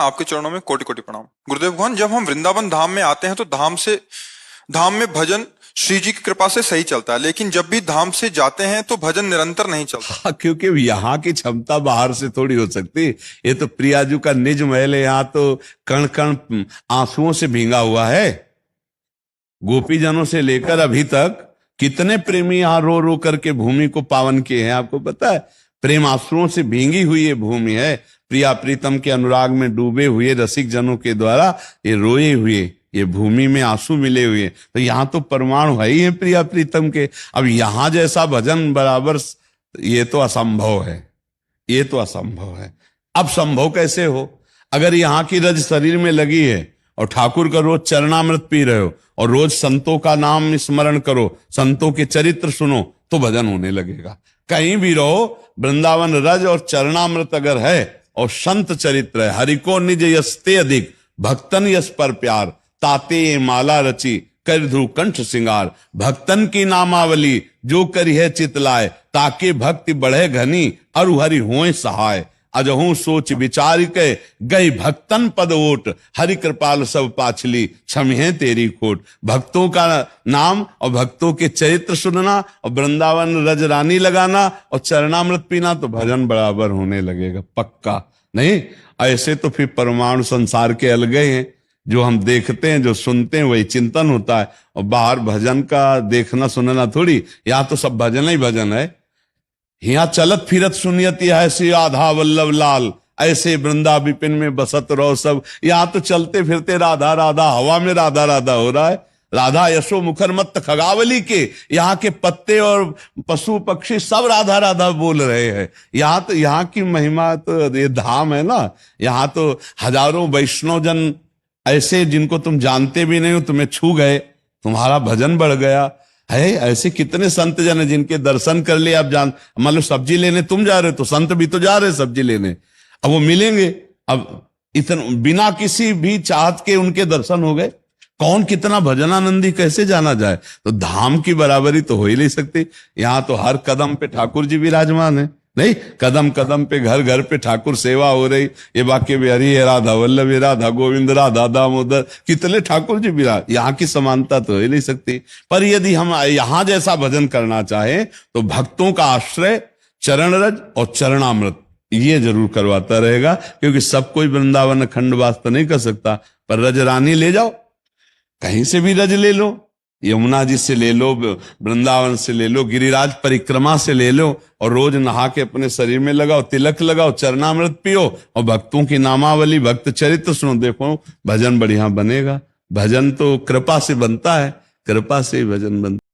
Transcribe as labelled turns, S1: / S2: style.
S1: आपके चरणों में कोटि कोटि प्रणाम। गुरुदेव भगवान, जब हम वृंदावन धाम में आते हैं तो धाम में भजन श्री जी की कृपा से सही चलता है, लेकिन जब भी धाम से जाते हैं तो भजन निरंतर नहीं चलता।
S2: हाँ, क्योंकि यहाँ की क्षमता बाहर से थोड़ी हो सकती। ये तो प्रियाजू का निज महल है, यहाँ तो कण कण आंसुओं से भींगा हुआ है। गोपीजनों से लेकर अभी तक कितने प्रेमी यहाँ रो रो करके भूमि को पावन किए हैं, आपको पता है। प्रेम आंसुओं से भींगी हुई ये भूमि है। प्रिया प्रीतम के अनुराग में डूबे हुए रसिक जनों के द्वारा ये रोए हुए, ये भूमि में आंसू मिले हुए। तो यहाँ तो परमाणु है ही है प्रिया प्रीतम के। अब यहाँ जैसा भजन बराबर, ये तो असंभव है, ये तो असंभव है। अब संभव कैसे हो? अगर यहाँ की रज शरीर में लगी है और ठाकुर का रोज चरणामृत पी रहे हो और रोज संतों का नाम स्मरण करो, संतों के चरित्र सुनो, तो भजन होने लगेगा। कहीं भी रहो, वृंदावन रज और चरणामृत अगर है और संत चरित्र है, हरि को निज यस्ते अधिक भक्तन यस पर प्यार, ताते ये माला रची कर ध्रुव कंठ सिंगार। भक्तन की नामावली जो करी है चितलाए, ताके भक्ति बढ़े घनी अरु हरि होए सहाय। अजहू सोच विचार के गई भक्तन पद ओट, हरि कृपाल सब पाछली क्षमे तेरी खोट। भक्तों का नाम और भक्तों के चरित्र सुनना और वृंदावन रज रानी लगाना और चरणामृत पीना, तो भजन बराबर होने लगेगा, पक्का। नहीं ऐसे तो फिर परमाणु संसार के अलगे हैं। जो हम देखते हैं, जो सुनते हैं, वही चिंतन होता है। और बाहर भजन का देखना सुनना थोड़ी, यहाँ तो सब भजन ही भजन है। यहाँ चलत फिरत सुनियत है श्री राधा वल्लभ लाल, ऐसे वृंदा विपिन में बसत रहो सब। यहाँ तो चलते फिरते राधा राधा, हवा में राधा राधा हो रहा है। राधा यशो मुखर मत खगावली के, यहाँ के पत्ते और पशु पक्षी सब राधा राधा बोल रहे हैं। यहाँ तो यहाँ की महिमा, तो ये धाम है ना। यहाँ तो हजारों वैष्णव जन ऐसे, जिनको तुम जानते भी नहीं हो, तुम्हें छू गए, तुम्हारा भजन बढ़ गया है। ऐसे कितने संत जन है जिनके दर्शन कर लिए। आप जान, मान लो सब्जी लेने तुम जा रहे हो, तो संत भी तो जा रहे सब्जी लेने, अब वो मिलेंगे। अब इतना बिना किसी भी चाहत के उनके दर्शन हो गए। कौन कितना भजनानंदी कैसे जाना जाए? तो धाम की बराबरी तो हो ही नहीं सकती। यहाँ तो हर कदम पे ठाकुर जी विराजमान है। नहीं, कदम कदम पे, घर घर पे ठाकुर सेवा हो रही। ये वाक्य भी हरि है, राधा वल्लभ, राधा गोविंद, राधा दामोदर, कितने ठाकुर जी विराज। यहाँ की समानता तो हो ही नहीं सकती। पर यदि हम यहाँ जैसा भजन करना चाहें तो भक्तों का आश्रय चरण रज और चरणामृत ये जरूर करवाता रहेगा। क्योंकि सब कोई वृंदावन खंड वास तो नहीं कर सकता। पर रज रानी ले जाओ, कहीं से भी रज ले लो, यमुना जी से ले लो, वृंदावन से ले लो, गिरिराज परिक्रमा से ले लो, और रोज नहा के अपने शरीर में लगाओ, तिलक लगाओ, चरणामृत पियो और भक्तों की नामावली, भक्त चरित्र सुनो। देखो भजन बढ़िया बनेगा। भजन तो कृपा से बनता है, कृपा से ही भजन बनता है।